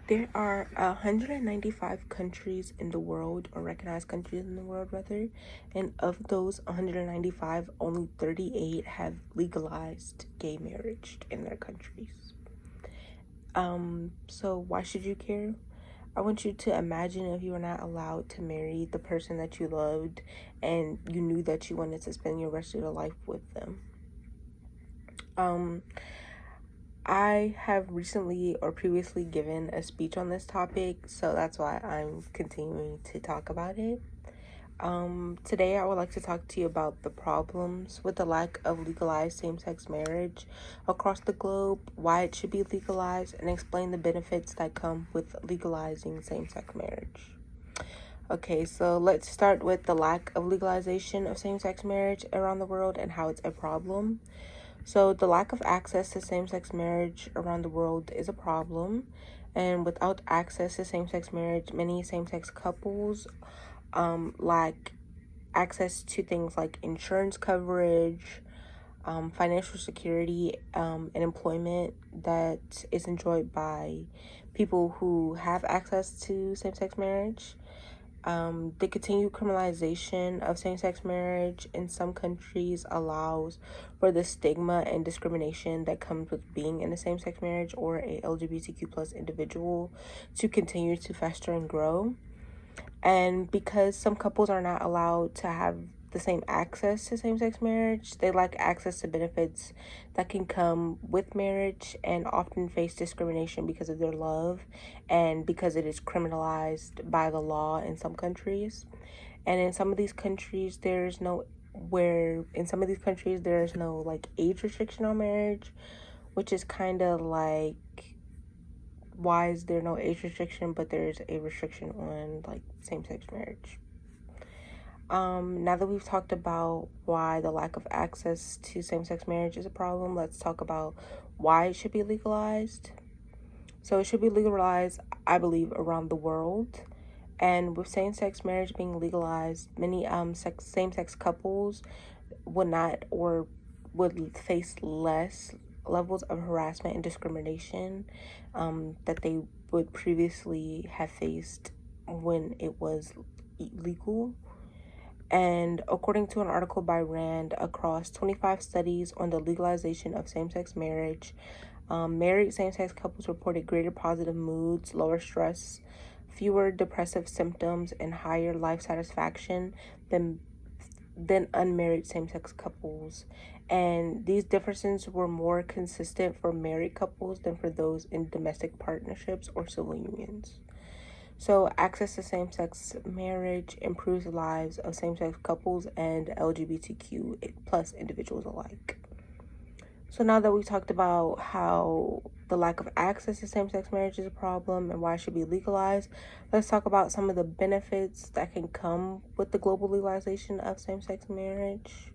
There are 195 countries in the world, or recognized countries in the world, rather, and of those 195, only 38 have legalized gay marriage in their countries. So why should you care? I want you to imagine if you were not allowed to marry the person that you loved and you knew that you wanted to spend your rest of your life with them. I have recently or previously given a speech on this topic, so that's why I'm continuing to talk about it. Today I would like to talk to you about the problems with the lack of legalized same-sex marriage across the globe, why it should be legalized, and explain the benefits that come with legalizing same-sex marriage. Okay, so let's start with the lack of legalization of same-sex marriage around the world and how it's a problem. So the lack of access to same-sex marriage around the world is a problem, and without access to same-sex marriage, many same-sex couples lack access to things like insurance coverage, financial security, and employment that is enjoyed by people who have access to same-sex marriage. The continued criminalization of same-sex marriage in some countries allows for the stigma and discrimination that comes with being in a same-sex marriage or a LGBTQ plus individual to continue to fester and grow. And because some couples are not allowed to have the same access to same-sex marriage, they lack access to benefits that can come with marriage and often face discrimination because of their love and because it is criminalized by the law in some countries. And in some of these countries, there's no like age restriction on marriage, which is kind of like, why is there no age restriction but there's a restriction on like same-sex marriage? Now that we've talked about why the lack of access to same-sex marriage is a problem, let's talk about why it should be legalized. So it should be legalized, I believe, around the world. And with same-sex marriage being legalized, many same-sex couples would not or would face less levels of harassment and discrimination that they would previously have faced when it was illegal. And according to an article by Rand, across 25 studies on the legalization of same-sex marriage, married same-sex couples reported greater positive moods, lower stress, fewer depressive symptoms, and higher life satisfaction than unmarried same-sex couples. And these differences were more consistent for married couples than for those in domestic partnerships or civil unions. So access to same-sex marriage improves the lives of same-sex couples and LGBTQ plus individuals alike. So now that we've talked about how the lack of access to same-sex marriage is a problem and why it should be legalized, let's talk about some of the benefits that can come with the global legalization of same-sex marriage.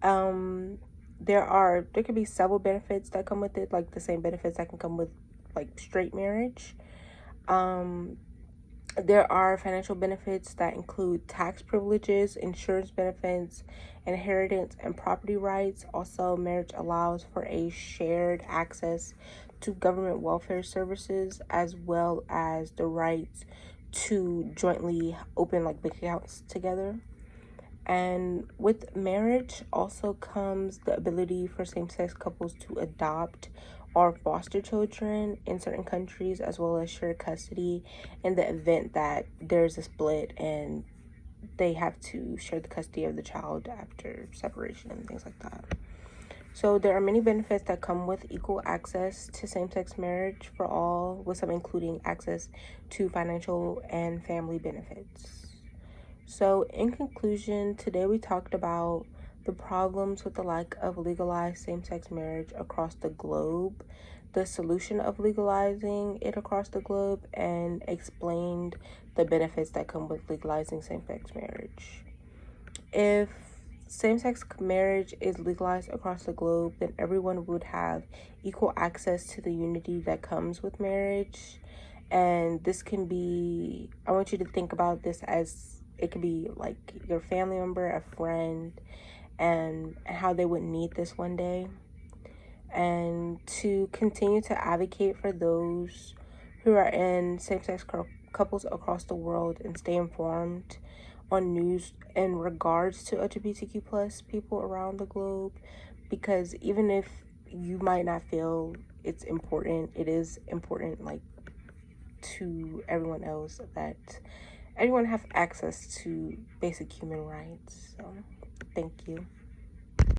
There could be several benefits that come with it, like the same benefits that can come with like straight marriage. There are financial benefits that include tax privileges, insurance benefits, inheritance, and property rights. Also, marriage allows for a shared access to government welfare services as well as the right to jointly open like bank accounts together. And with marriage also comes the ability for same-sex couples to adopt or foster children in certain countries, as well as share custody in the event that there's a split and they have to share the custody of the child after separation and things like that. So there are many benefits that come with equal access to same-sex marriage for all, with some including access to financial and family benefits. So in conclusion, today we talked about the problems with the lack of legalized same-sex marriage across the globe, the solution of legalizing it across the globe, and explained the benefits that come with legalizing same-sex marriage. If same-sex marriage is legalized across the globe, then everyone would have equal access to the unity that comes with marriage. And this can be, I want you to think about this as it could be like your family member, a friend, and how they would need this one day. And to continue to advocate for those who are in same-sex couples across the world and stay informed on news in regards to LGBTQ plus people around the globe, because even if you might not feel it's important, it is important, like, to everyone else, that everyone have access to basic human rights. So thank you.